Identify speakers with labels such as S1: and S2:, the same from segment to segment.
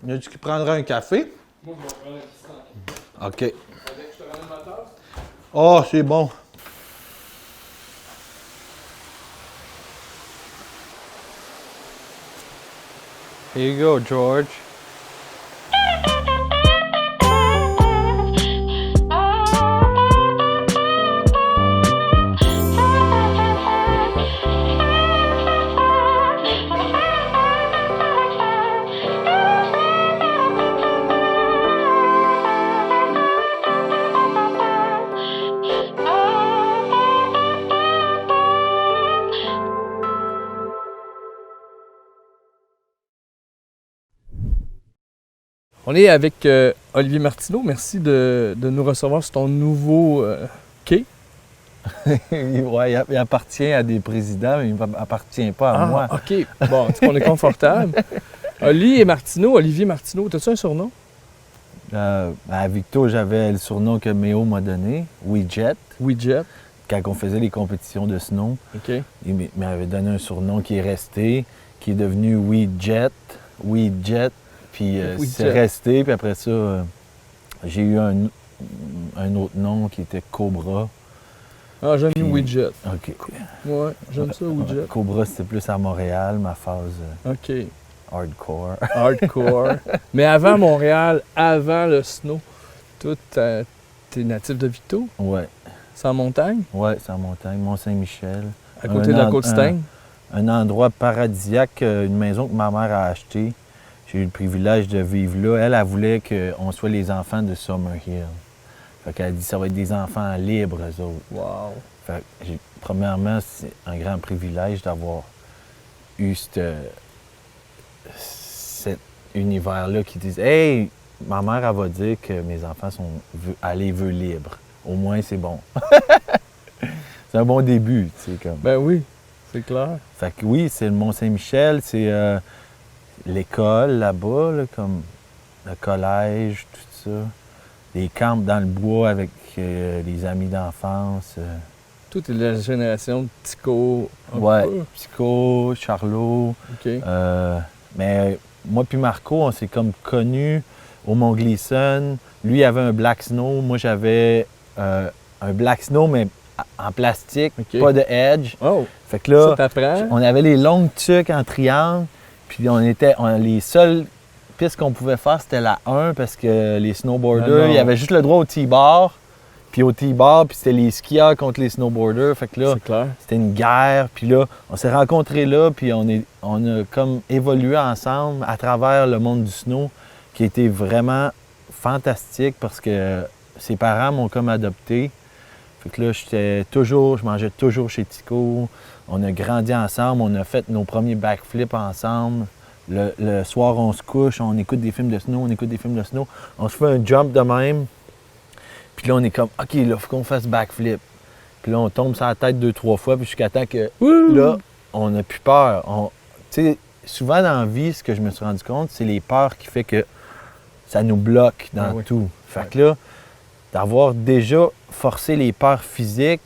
S1: Y a-tu qui prendra un café?
S2: Moi, je vais prendre un petit
S1: OK.
S2: Avec, je te ramène ma tasse.
S1: Oh, c'est bon. Here you go, George.
S2: On est avec Olivier Martineau. Merci de nous recevoir sur ton nouveau quai.
S1: Ouais, il appartient à des présidents, mais il ne appartient pas à moi.
S2: OK. Bon, tu sais qu'on est confortable. Olivier Martineau, t'as-tu un surnom?
S1: À Victo, j'avais le surnom que Méo m'a donné, Weejet.
S2: Weejet.
S1: Quand on faisait les compétitions de snow,
S2: OK.
S1: il m'avait donné un surnom qui est resté, qui est devenu Weejet. Puis c'est resté, puis après ça, j'ai eu un autre nom qui était Cobra.
S2: Ah, j'aime Weejet.
S1: OK.
S2: Ouais, j'aime ça, Weejet.
S1: Cobra, c'était plus à Montréal, ma phase
S2: OK.
S1: hardcore.
S2: Hardcore. Mais avant Montréal, avant le snow, toi, t'es natif de Victo?
S1: Ouais.
S2: C'est en montagne?
S1: Ouais, c'est en montagne, Mont-Saint-Michel.
S2: À côté de la Côte-Steigne?
S1: Un endroit paradisiaque, une maison que ma mère a achetée. J'ai eu le privilège de vivre là. Elle voulait qu'on soit les enfants de Summerhill. Fait qu'elle a dit ça va être des enfants libres, eux autres.
S2: Wow!
S1: Fait que premièrement, c'est un grand privilège d'avoir eu cet univers-là qui dit hey, ma mère, elle va dire que mes enfants à les vœux libres. Au moins, c'est bon. C'est un bon début, tu sais, comme.
S2: Ben oui, c'est clair.
S1: Fait que oui, c'est le Mont-Saint-Michel, c'est l'école là-bas, là, comme le collège, tout ça. Les camps dans le bois avec les amis d'enfance.
S2: Tout est de la génération de Tico.
S1: Ouais, Tico, Charlot.
S2: OK.
S1: Mais moi puis Marco, on s'est comme connus au Mont Gleason. Lui il avait un Black Snow, moi j'avais un Black Snow, mais en plastique, pas de edge.
S2: Oh!
S1: Fait que là,
S2: ça t'apprend?
S1: On avait les longues tuques en triangle, puis les seules pistes qu'on pouvait faire, c'était la 1, parce que les snowboarders, il y avait juste le droit au T-bar, puis c'était les skieurs contre les snowboarders. Fait que là, c'était une guerre, puis là, on s'est rencontrés là, puis on a comme évolué ensemble à travers le monde du snow, qui a été vraiment fantastique, parce que ses parents m'ont comme adopté. Fait que là, je mangeais toujours chez Tico. On a grandi ensemble, on a fait nos premiers backflips ensemble. Le soir, on se couche, on écoute des films de snow, on se fait un jump de même. Puis là, on est comme, OK, là, il faut qu'on fasse backflip. Puis là, on tombe sur la tête 2-3 fois, puis jusqu'à temps que, là, on n'a plus peur. Tu sais, souvent dans la vie, ce que je me suis rendu compte, c'est les peurs qui fait que ça nous bloque dans tout. Fait que là, d'avoir déjà forcé les peurs physiques,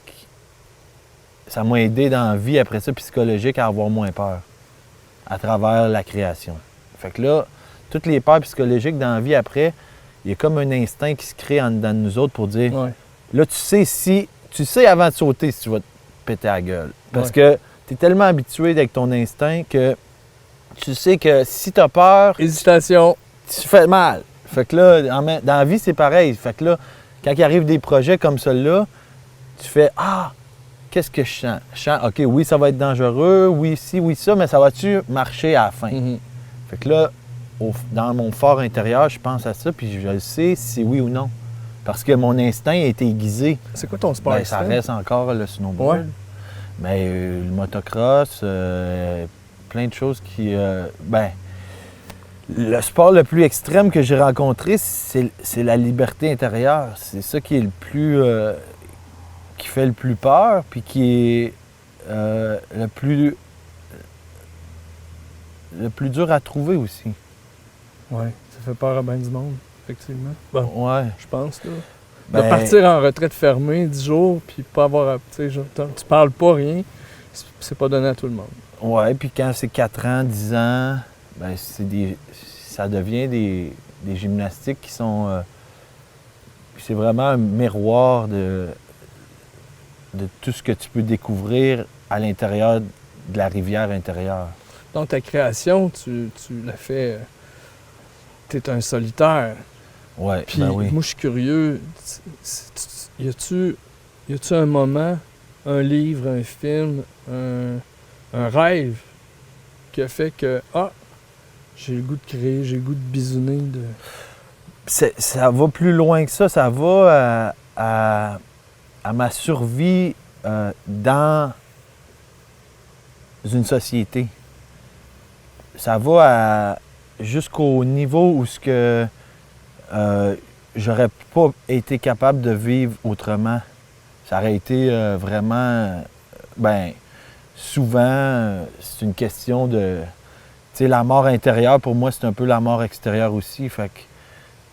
S1: ça m'a aidé dans la vie, après ça, psychologique, à avoir moins peur à travers la création. Fait que là, toutes les peurs psychologiques dans la vie, après, il y a comme un instinct qui se crée en dedans de nous autres pour dire, là, tu sais avant de sauter si tu vas te péter la gueule. Parce que tu es tellement habitué avec ton instinct que tu sais que si tu as peur...
S2: Hésitation.
S1: Tu fais mal. Fait que là, dans la vie, c'est pareil. Fait que là, quand il arrive des projets comme celui-là, tu fais « Ah, qu'est-ce que je sens? » Je sens « OK, oui, ça va être dangereux, oui, ci, oui, ça, mais ça va-tu marcher à la fin? Fait que là, dans mon fort intérieur, je pense à ça, puis je sais si oui ou non. Parce que mon instinct a été aiguisé.
S2: C'est quoi ton sport
S1: ça reste encore le snowboard. Mais le motocross, plein de choses qui... le sport le plus extrême que j'ai rencontré, c'est la liberté intérieure. C'est ça qui est le plus... qui fait le plus peur, puis qui est le plus dur à trouver aussi.
S2: Oui, ça fait peur à bien du monde, effectivement.
S1: Bon, je
S2: pense, là. De partir en retraite fermée 10 jours, puis pas avoir... Tu parles pas rien, c'est pas donné à tout le monde.
S1: Oui, puis quand c'est 4 ans, 10 ans, ça devient des gymnastiques qui sont... c'est vraiment un miroir de tout ce que tu peux découvrir à l'intérieur de la rivière intérieure.
S2: Dans ta création, tu l'as fait... tu es un solitaire.
S1: Ouais,
S2: Puis
S1: ben oui.
S2: moi, je suis curieux. Y a-tu un moment, un livre, un film, un rêve qui a fait que, j'ai le goût de créer, j'ai le goût de bisouner, de...
S1: Ça va plus loin que ça. Ça va à ma survie dans une société. Ça va jusqu'au niveau où ce que j'aurais pas été capable de vivre autrement. Ça aurait été vraiment... ben souvent, c'est une question de... Tu sais, la mort intérieure, pour moi, c'est un peu la mort extérieure aussi. Fait que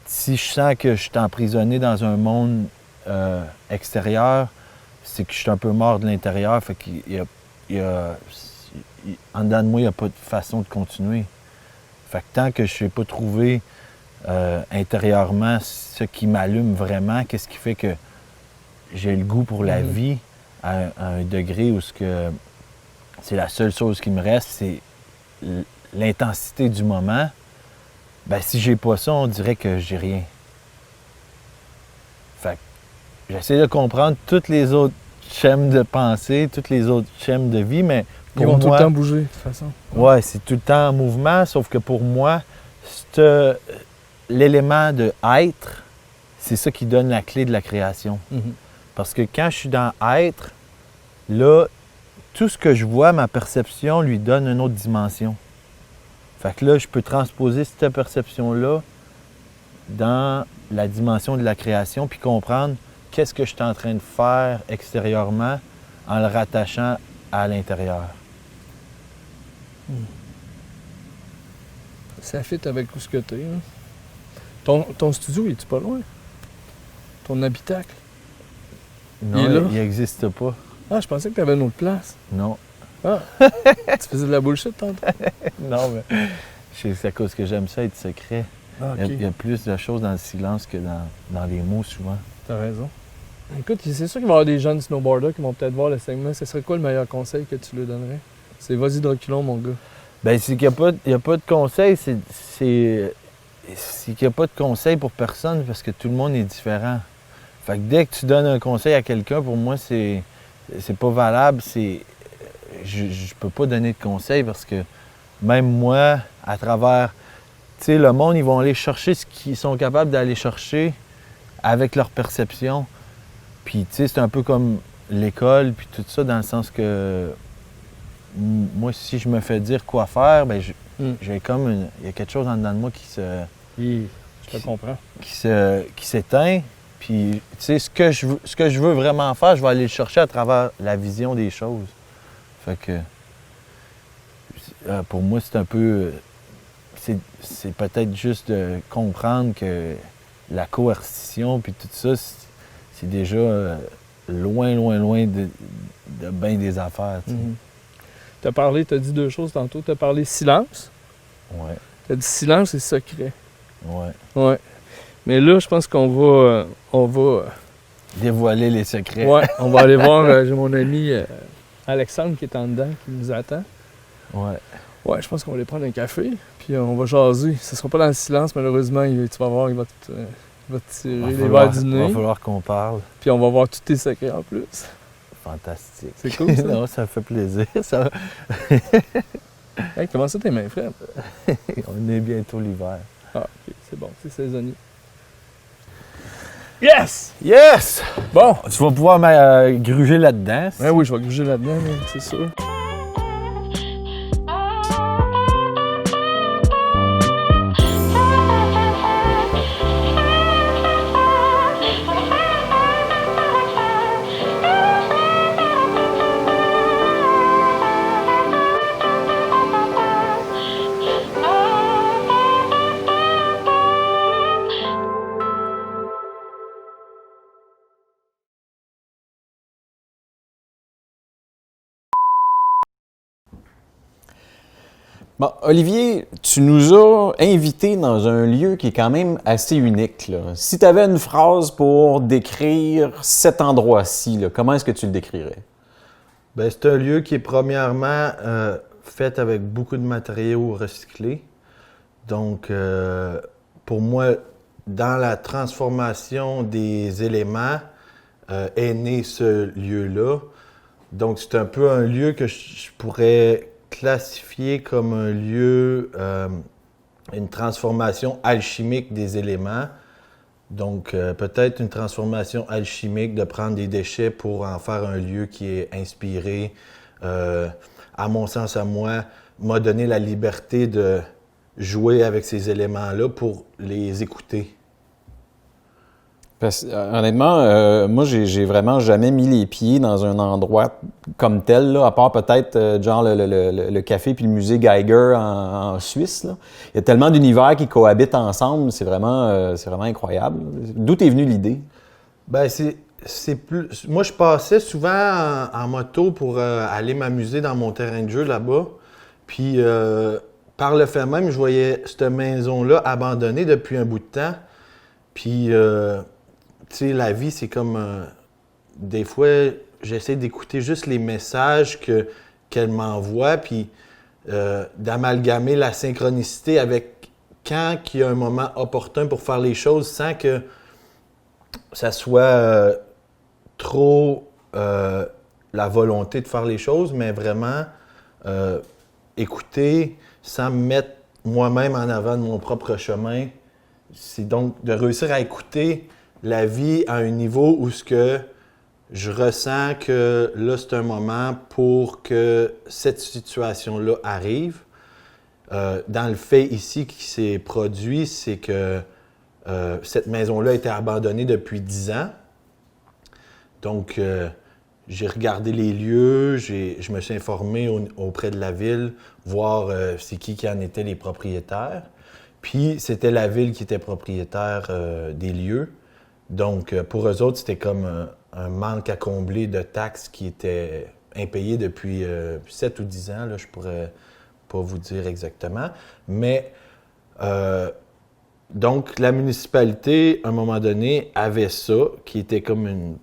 S1: si je sens que je suis emprisonné dans un monde extérieur, c'est que je suis un peu mort de l'intérieur. Fait qu'il en dedans de moi, il n'y a pas de façon de continuer. Fait que tant que je n'ai pas trouvé intérieurement ce qui m'allume vraiment, qu'est-ce qui fait que j'ai le goût pour la vie à un degré où c'est la seule chose qui me reste, c'est l'intensité du moment. Ben si j'ai pas ça, on dirait que j'ai rien. Fait que j'essaie de comprendre toutes les autres schèmes de pensée, toutes les autres schèmes de vie, mais pour
S2: Ils vont
S1: moi,
S2: tout le temps bouger, de toute façon.
S1: ouais, c'est tout le temps en mouvement, sauf que pour moi, l'élément de être, c'est ça qui donne la clé de la création. Parce que quand je suis dans être, là, tout ce que je vois, ma perception lui donne une autre dimension. Fait que là, je peux transposer cette perception-là dans la dimension de la création, puis comprendre qu'est-ce que je suis en train de faire extérieurement en le rattachant à l'intérieur.
S2: Ça fit avec où ce que t'es. Hein? Ton studio, est-tu pas loin? Ton habitacle?
S1: Non, il n'existe pas.
S2: Ah, je pensais que t'avais une autre place.
S1: Non.
S2: Ah, tu faisais de la bullshit tantôt?
S1: Non, mais c'est à cause que j'aime ça être secret.
S2: Ah, OK.
S1: Il y a plus de choses dans le silence que dans les mots, souvent.
S2: T'as raison. Écoute, c'est sûr qu'il va y avoir des jeunes snowboarders qui vont peut-être voir le segment. Ce serait quoi le meilleur conseil que tu leur donnerais? C'est vas-y de reculons, mon gars.
S1: Bien, c'est qu'il n'y a pas de conseil. C'est qu'il n'y a pas de conseil pour personne parce que tout le monde est différent. Fait que dès que tu donnes un conseil à quelqu'un, pour moi, c'est pas valable. Je peux pas donner de conseil parce que même moi, à travers... Tu sais, le monde, ils vont aller chercher ce qu'ils sont capables d'aller chercher avec leur perception. Puis, tu sais, c'est un peu comme l'école, puis tout ça, dans le sens que moi, si je me fais dire quoi faire, bien, j'ai comme il y a quelque chose en dedans de moi
S2: Je te comprends.
S1: qui s'éteint. Puis, tu sais, ce que je veux vraiment faire, je vais aller le chercher à travers la vision des choses. Fait que, pour moi, c'est un peu... c'est peut-être juste de comprendre que la coercition, puis tout ça, c'est déjà loin, loin, loin de bien des affaires.
S2: Tu as dit deux choses tantôt. Tu as parlé silence.
S1: Ouais.
S2: Tu as dit silence et secret.
S1: Ouais.
S2: Ouais. Mais là, je pense qu'on va...
S1: Dévoiler les secrets.
S2: Ouais, on va aller voir, j'ai mon ami Alexandre qui est en dedans, qui nous attend.
S1: Ouais.
S2: Ouais, je pense qu'on va aller prendre un café, puis on va jaser. Ce sera pas dans le silence, malheureusement. Tu vas voir, il va te tirer les verres du nez.
S1: Il va falloir qu'on parle.
S2: Puis on va voir tous tes secrets en plus.
S1: Fantastique.
S2: C'est cool, ça?
S1: Non, ça me fait plaisir. Ça...
S2: Hey, comment ça tes mains fraîches?
S1: On est bientôt l'hiver.
S2: Ah, ok, c'est bon, c'est saisonnier. Yes!
S1: Yes!
S2: Bon!
S1: Tu vas pouvoir gruger là-dedans.
S2: Ouais, oui, je vais gruger là-dedans, c'est sûr.
S3: Bon, Olivier, tu nous as invités dans un lieu qui est quand même assez unique, là. Si tu avais une phrase pour décrire cet endroit-ci, là, comment est-ce que tu le décrirais?
S1: Ben, c'est un lieu qui est premièrement fait avec beaucoup de matériaux recyclés. Donc, pour moi, dans la transformation des éléments, est né ce lieu-là. Donc, c'est un peu un lieu que je pourrais classifié comme un lieu, une transformation alchimique des éléments. Donc, peut-être une transformation alchimique de prendre des déchets pour en faire un lieu qui est inspiré. À mon sens, à moi, m'a donné la liberté de jouer avec ces éléments-là pour les écouter.
S3: Honnêtement, moi, j'ai vraiment jamais mis les pieds dans un endroit comme tel, là, à part peut-être genre le café puis le musée Geiger en Suisse, là. Il y a tellement d'univers qui cohabitent ensemble, c'est vraiment incroyable. D'où est venue l'idée?
S1: Ben c'est plus. Moi, je passais souvent en moto pour aller m'amuser dans mon terrain de jeu là-bas. Puis, par le fait même, je voyais cette maison-là abandonnée depuis un bout de temps. Puis, tu sais, la vie, c'est comme. Des fois, j'essaie d'écouter juste les messages qu'elle m'envoie, puis d'amalgamer la synchronicité avec quand il y a un moment opportun pour faire les choses sans que ça soit trop la volonté de faire les choses, mais vraiment écouter sans me mettre moi-même en avant de mon propre chemin. C'est donc de réussir à écouter la vie à un niveau où ce que je ressens que là, c'est un moment pour que cette situation-là arrive. Dans le fait ici qui s'est produit, c'est que cette maison-là a été abandonnée depuis 10 ans. Donc, j'ai regardé les lieux, je me suis informé auprès de la ville, voir c'est qui en étaient les propriétaires. Puis, c'était la ville qui était propriétaire des lieux. Donc, pour eux autres, c'était comme un manque à combler de taxes qui étaient impayées depuis 7 ou 10 ans. Là, je pourrais pas vous dire exactement. Mais, donc, la municipalité, à un moment donné, avait ça, qui était comme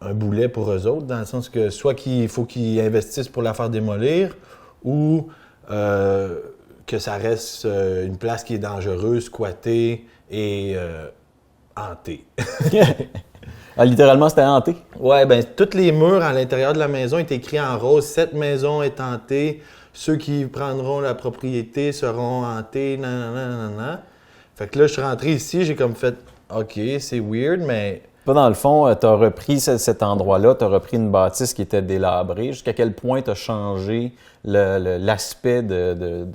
S1: un boulet pour eux autres, dans le sens que soit qu'il faut qu'ils investissent pour la faire démolir, ou que ça reste une place qui est dangereuse, squattée et hantée.
S3: Ah, littéralement, c'était hanté?
S1: Ouais, ben tous les murs à l'intérieur de la maison étaient écrits en rose. Cette maison est hantée. Ceux qui prendront la propriété seront hantés. Nanana. Fait que là, je suis rentré ici, j'ai comme fait OK, c'est weird, mais.
S3: Pas dans le fond, tu as repris cet endroit-là, tu as repris une bâtisse qui était délabrée. Jusqu'à quel point tu as changé l'aspect de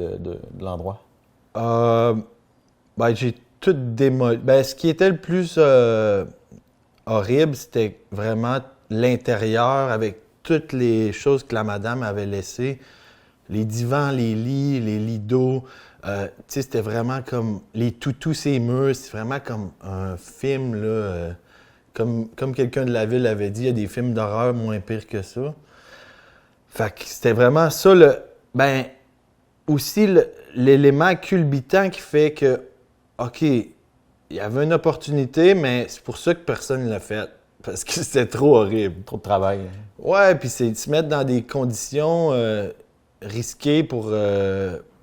S3: l'endroit?
S1: Ben, j'ai tout démoli. Ben, ce qui était le plus horrible, c'était vraiment l'intérieur avec toutes les choses que la madame avait laissées. Les divans, les lits d'eau. Tu sais, c'était vraiment comme les toutous, ces murs. C'était vraiment comme un film, là. Comme quelqu'un de la ville avait dit, il y a des films d'horreur moins pires que ça. Fait que c'était vraiment ça, ben, aussi l'élément culbutant qui fait que, OK, il y avait une opportunité, mais c'est pour ça que personne ne l'a fait. Parce que c'était trop horrible.
S3: Trop de travail.
S1: Ouais, puis c'est de se mettre dans des conditions risquées pour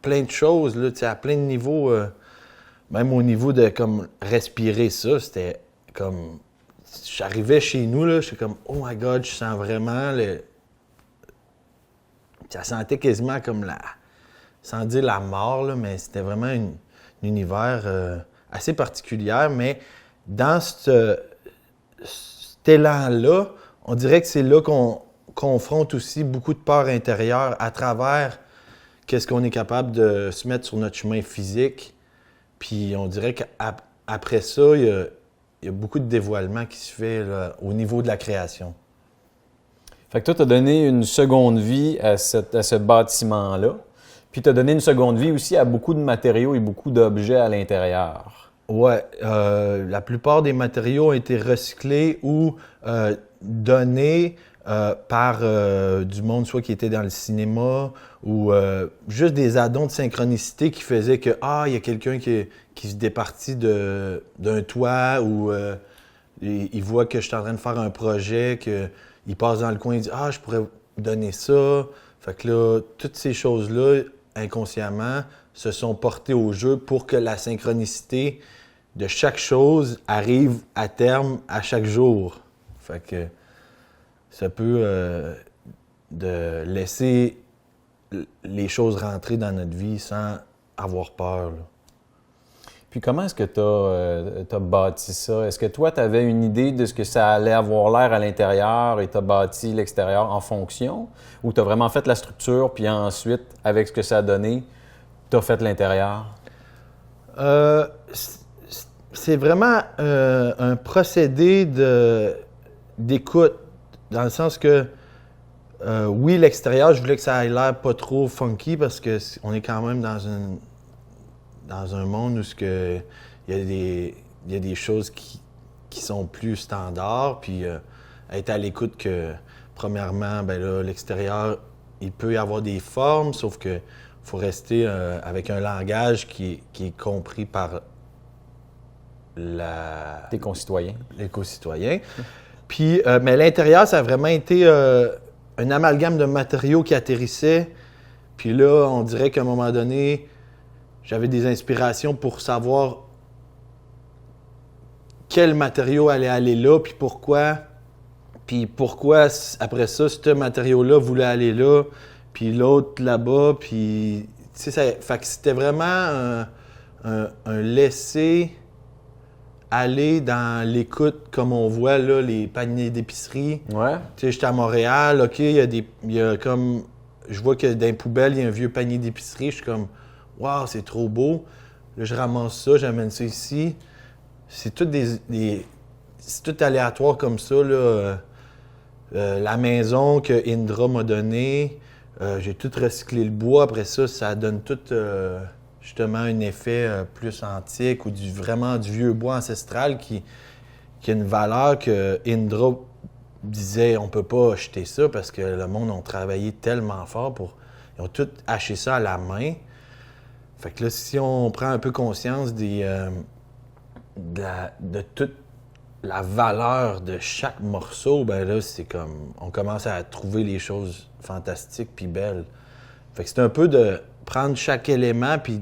S1: plein de choses, là, à plein de niveaux. Même au niveau de comme respirer ça, c'était comme. J'arrivais chez nous, là, j'étais comme oh my God, je sens vraiment ça sentait quasiment comme sans dire la mort, là, mais c'était vraiment un univers assez particulier. Mais dans cet élan-là, on dirait que c'est là qu'on confronte aussi beaucoup de peurs intérieures à travers qu'est-ce qu'on est capable de se mettre sur notre chemin physique. Puis on dirait qu'après ça, il y a beaucoup de dévoilement qui se fait là, au niveau de la création.
S3: Fait que toi, tu as donné une seconde vie à ce bâtiment-là. Puis tu as donné une seconde vie aussi à beaucoup de matériaux et beaucoup d'objets à l'intérieur.
S1: Ouais, la plupart des matériaux ont été recyclés ou donnés par du monde soit qui était dans le cinéma ou juste des addons de synchronicité qui faisaient que il y a quelqu'un qui se départit d'un toit ou il voit que je suis en train de faire un projet, qu'il passe dans le coin et dit je pourrais donner ça. Fait que là, toutes ces choses-là, inconsciemment, se sont portées au jeu pour que la synchronicité de chaque chose arrive à terme à chaque jour. Fait que ça peut de laisser les choses rentrer dans notre vie sans avoir peur. Là.
S3: Puis comment est-ce que tu as bâti ça? Est-ce que toi, tu avais une idée de ce que ça allait avoir l'air à l'intérieur et tu as bâti l'extérieur en fonction? Ou tu as vraiment fait la structure, puis ensuite, avec ce que ça a donné, tu as fait l'intérieur?
S1: C'est vraiment un procédé d'écoute, dans le sens que, oui, l'extérieur, je voulais que ça ait l'air pas trop funky parce qu'on est quand même dans un monde où il y a des choses qui sont plus standards, puis être à l'écoute que, premièrement, ben là, l'extérieur, il peut y avoir des formes, sauf que faut rester avec un langage qui est compris par
S3: Tes concitoyens.
S1: les co-citoyens. Puis, mais l'intérieur, ça a vraiment été un amalgame de matériaux qui atterrissaient. Puis là, on dirait qu'à un moment donné, j'avais des inspirations pour savoir quel matériau allait aller là, puis pourquoi. Puis pourquoi, après ça, ce matériau-là voulait aller là, puis l'autre là-bas. Puis, tu sais, fait que c'était vraiment un laisser aller dans l'écoute, comme on voit là, les paniers d'épicerie.
S3: Ouais.
S1: Tu sais, j'étais à Montréal, OK, il y a comme... Je vois que dans les poubelles, il y a un vieux panier d'épicerie. Je suis comme, waouh, c'est trop beau. Là, je ramasse ça, j'amène ça ici. C'est tout c'est tout aléatoire comme ça, là. La maison que Indra m'a donnée, j'ai tout recyclé le bois. Après ça, ça donne tout... justement un effet plus antique ou vraiment du vieux bois ancestral qui a une valeur que Indra disait on peut pas acheter ça parce que le monde a travaillé tellement fort ils ont tout haché ça à la main. Fait que là, si on prend un peu conscience de toute la valeur de chaque morceau, ben là, c'est comme on commence à trouver les choses fantastiques puis belles. Fait que c'est un peu de prendre chaque élément, puis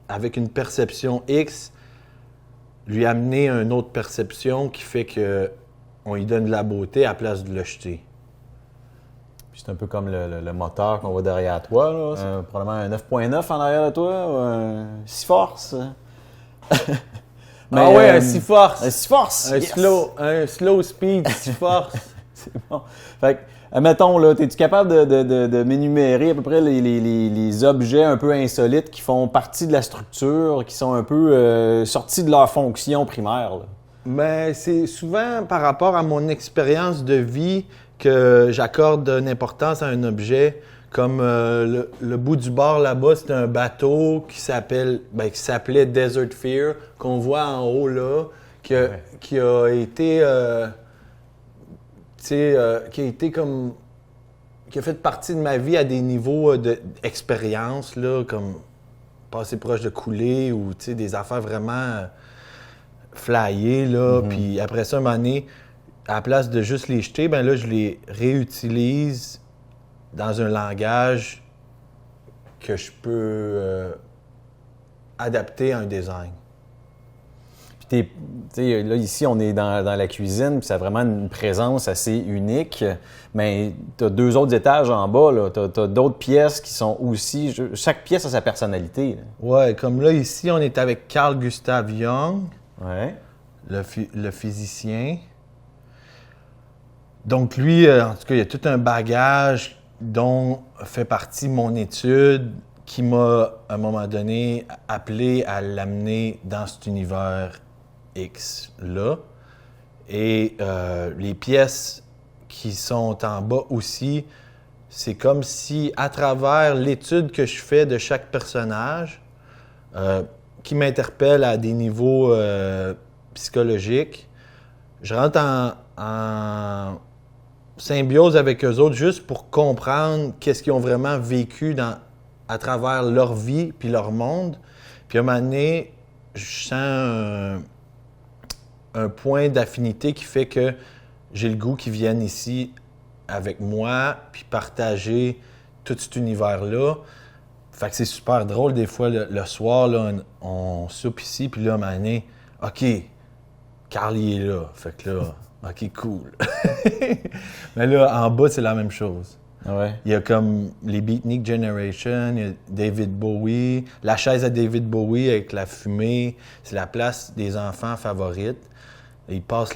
S1: avec une perception X, lui amener une autre perception qui fait qu'on lui donne de la beauté à la place de le jeter.
S3: Puis c'est un peu comme le moteur qu'on voit derrière toi, là. Probablement un 9.9 en arrière de toi, ou un 6 force.
S1: Mais, un 6 force.
S3: Un 6 force!
S1: Un slow speed 6 force.
S3: C'est bon. Fait que, admettons, là, es-tu capable de m'énumérer à peu près les objets un peu insolites qui font partie de la structure, qui sont un peu sortis de leur fonction primaire, là?
S1: Mais c'est souvent par rapport à mon expérience de vie que j'accorde une importance à un objet. Comme le bout du bord là-bas, c'est un bateau qui s'appelait Desert Fear, qu'on voit en haut là, qui a été... qui a fait partie de ma vie à des niveaux d'expérience, là, comme passer proche de couler ou des affaires vraiment flyées, là. Puis après ça, un moment donné, à la place de juste les jeter, ben là, je les réutilise dans un langage que je peux adapter à un design.
S3: Puis là, ici, on est dans la cuisine, puis ça a vraiment une présence assez unique. Mais tu as 2 autres étages en bas, tu as d'autres pièces qui sont aussi... Chaque pièce a sa personnalité. Là.
S1: Ouais, comme là, ici, on est avec Carl Gustav Jung,
S3: ouais.
S1: le physicien. Donc lui, en tout cas, il y a tout un bagage dont fait partie mon étude qui m'a, à un moment donné, appelé à l'amener dans cet univers X-là. Et les pièces qui sont en bas aussi, c'est comme si, à travers l'étude que je fais de chaque personnage, qui m'interpelle à des niveaux psychologiques, je rentre symbiose avec eux autres juste pour comprendre qu'est-ce qu'ils ont vraiment vécu à travers leur vie puis leur monde. Puis à un moment donné, je sens un point d'affinité qui fait que j'ai le goût qu'ils viennent ici avec moi puis partager tout cet univers-là. Fait que c'est super drôle des fois le soir, là, on soupe ici puis là, à un moment donné, OK, Carl il est là. Fait que là, OK, cool. Mais là, en bas, c'est la même chose.
S3: Ouais.
S1: Il y a comme les Beatnik Generation, il y a David Bowie, la chaise à David Bowie avec la fumée, c'est la place des enfants favorites. Et ils passent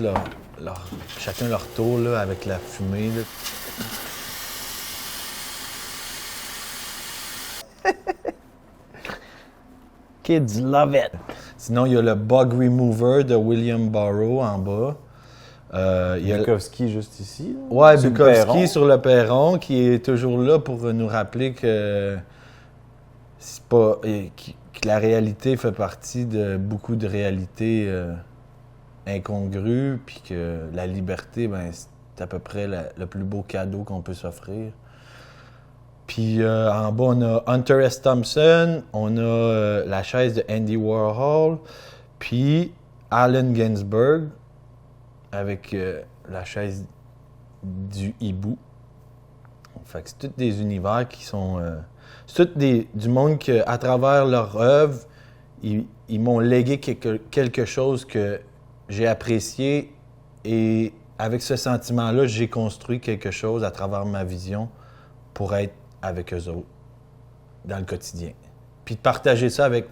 S1: chacun leur tour là, avec la fumée. Là. Kids love it! Sinon, il y a le Bug Remover de William Burroughs en bas. Il y a
S3: Bukowski juste ici. Là.
S1: Ouais,
S3: Sur
S1: Bukowski sur le perron, qui est toujours là pour nous rappeler que c'est pas que la réalité fait partie de beaucoup de réalités incongrues, puis que la liberté, ben, c'est à peu près le plus beau cadeau qu'on peut s'offrir. Puis en bas, on a Hunter S. Thompson, on a la chaise de Andy Warhol, puis Allen Ginsberg, avec la chaise du hibou. Fait que c'est tous des univers qui sont... c'est tout du monde qu'à travers leur œuvre, ils m'ont légué quelque chose que j'ai apprécié et avec ce sentiment-là, j'ai construit quelque chose à travers ma vision pour être avec eux autres dans le quotidien. Puis de partager ça avec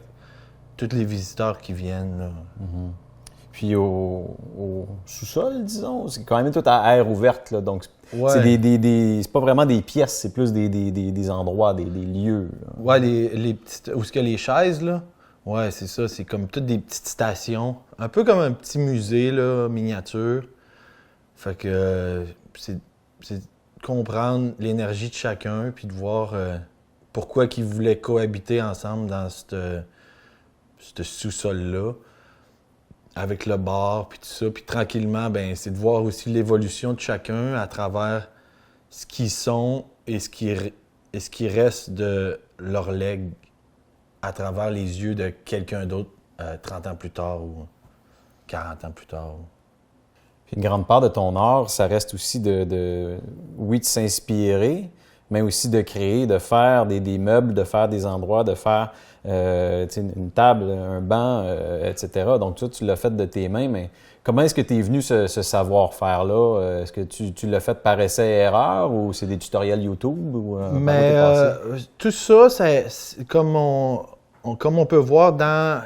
S1: tous les visiteurs qui viennent. Là.
S3: Mm-hmm. Puis au sous-sol, disons, c'est quand même tout à air ouverte, là, donc
S1: ouais.
S3: C'est pas vraiment des pièces, c'est plus des endroits, des lieux. Là.
S1: Ouais, les petites, où est-ce que les chaises, là? Ouais, c'est ça, c'est comme toutes des petites stations, un peu comme un petit musée, là, miniature. Fait que c'est comprendre l'énergie de chacun, puis de voir pourquoi ils voulaient cohabiter ensemble dans ce sous-sol-là. Avec le bar, puis tout ça. Puis tranquillement, ben c'est de voir aussi l'évolution de chacun à travers ce qu'ils sont et ce qui reste de leur legs à travers les yeux de quelqu'un d'autre 30 ans plus tard ou 40 ans plus tard.
S3: Puis une grande part de ton art, ça reste aussi oui, de s'inspirer, mais aussi de créer, de faire des meubles, de faire des endroits, de faire une table, un banc, etc. Donc, toi, tu l'as fait de tes mains, mais comment est-ce que tu es venu ce savoir-faire-là? Est-ce que tu l'as fait par essai-erreur ou c'est des tutoriels YouTube?
S1: Mais tout ça, c'est comme on peut voir dans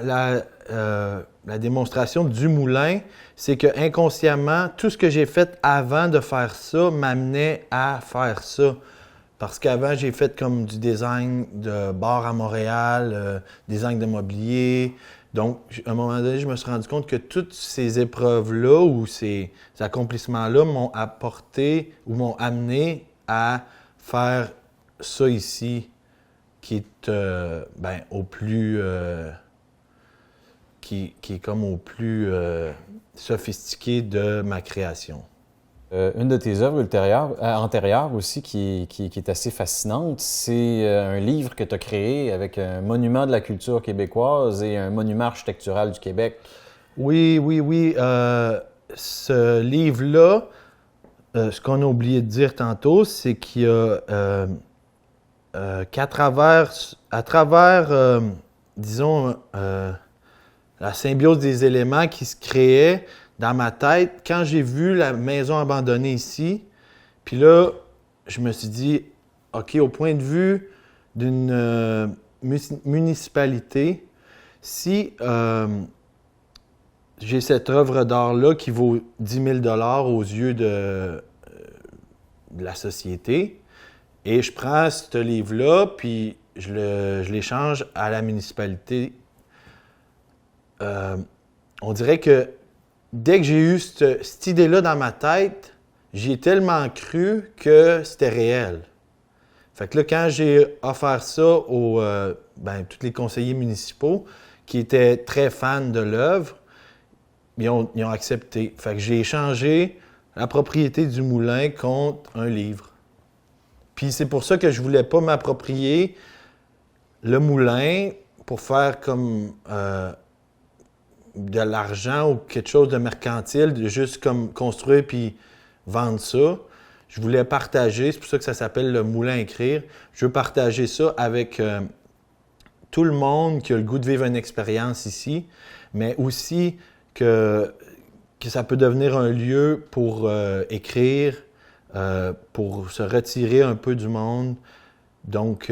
S1: la démonstration du moulin, c'est que inconsciemment, tout ce que j'ai fait avant de faire ça m'amenait à faire ça. Parce qu'avant, j'ai fait comme du design de bar à Montréal, design de mobilier. Donc, à un moment donné, je me suis rendu compte que toutes ces épreuves-là ou ces accomplissements-là m'ont apporté ou m'ont amené à faire ça ici, qui est au plus... qui est comme au plus sophistiqué de ma création.
S3: Une de tes œuvres antérieures aussi qui est assez fascinante, c'est un livre que tu as créé avec un monument de la culture québécoise et un monument architectural du Québec.
S1: Oui. Ce livre-là, ce qu'on a oublié de dire tantôt, c'est qu'il y a qu'à travers disons, la symbiose des éléments qui se créaient dans ma tête, quand j'ai vu la maison abandonnée ici, puis là, je me suis dit, OK, au point de vue d'une municipalité, si j'ai cette œuvre d'art-là qui vaut 10 000 $ aux yeux de la société, et je prends ce livre-là, puis je l'échange à la municipalité, on dirait que dès que j'ai eu cette idée-là dans ma tête, j'y ai tellement cru que c'était réel. Fait que là, quand j'ai offert ça aux tous les conseillers municipaux qui étaient très fans de l'œuvre, ils ont accepté. Fait que j'ai échangé la propriété du moulin contre un livre. Puis c'est pour ça que je voulais pas m'approprier le moulin pour faire comme de l'argent ou quelque chose de mercantile, de juste comme construire puis vendre ça. Je voulais partager, c'est pour ça que ça s'appelle le moulin à écrire. Je veux partager ça avec tout le monde qui a le goût de vivre une expérience ici, mais aussi que ça peut devenir un lieu pour écrire, pour se retirer un peu du monde. Donc,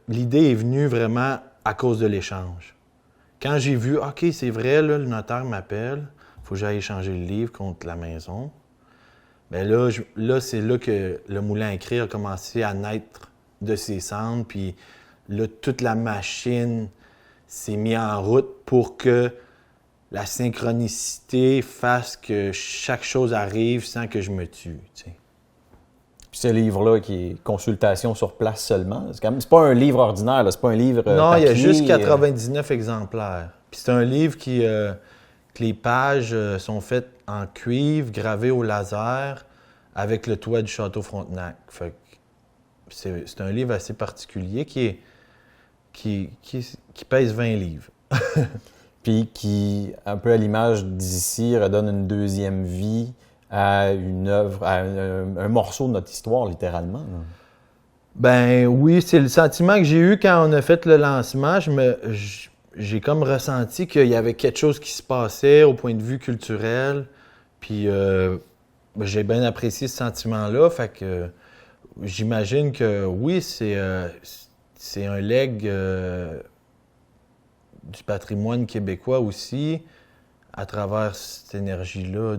S1: l'idée est venue vraiment à cause de l'échange. Quand j'ai vu, OK, c'est vrai, là, le notaire m'appelle, il faut que j'aille échanger le livre contre la maison. Bien là, c'est là que le moulin à écrire a commencé à naître de ses cendres, puis là, toute la machine s'est mise en route pour que la synchronicité fasse que chaque chose arrive sans que je me tue. Tu sais.
S3: Puis ce livre-là qui est consultation sur place seulement, c'est pas un livre ordinaire, là, c'est pas un livre
S1: non,
S3: papier,
S1: il y a juste 99 exemplaires. Puis c'est un livre que les pages sont faites en cuivre, gravées au laser, avec le toit du Château Frontenac. Fait que c'est un livre assez particulier qui pèse 20 livres.
S3: Puis qui, un peu à l'image d'ici, redonne une deuxième vie à une œuvre, à un morceau de notre histoire, littéralement. Là.
S1: Ben oui, c'est le sentiment que j'ai eu quand on a fait le lancement. J'ai comme ressenti qu'il y avait quelque chose qui se passait au point de vue culturel. Puis j'ai bien apprécié ce sentiment-là. Fait que j'imagine que oui, c'est un legs du patrimoine québécois aussi, à travers cette énergie-là,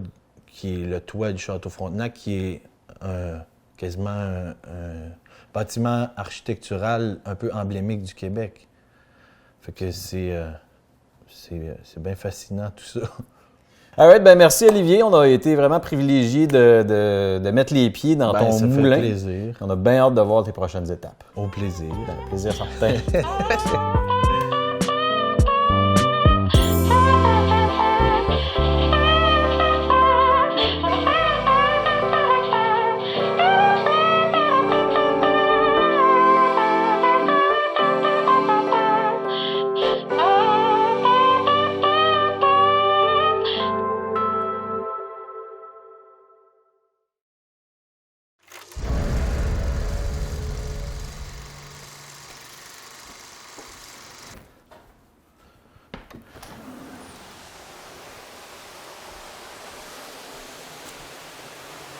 S1: qui est le toit du Château Frontenac, qui est quasiment un bâtiment architectural un peu emblémique du Québec. Fait que c'est bien fascinant tout ça.
S3: All right, ben merci Olivier, on a été vraiment privilégiés de mettre les pieds dans ton
S1: ça
S3: moulin.
S1: fait plaisir.
S3: On a bien hâte de voir tes prochaines étapes.
S1: Au plaisir.
S3: Un plaisir certain.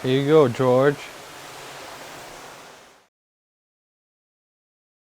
S1: Here you go, George.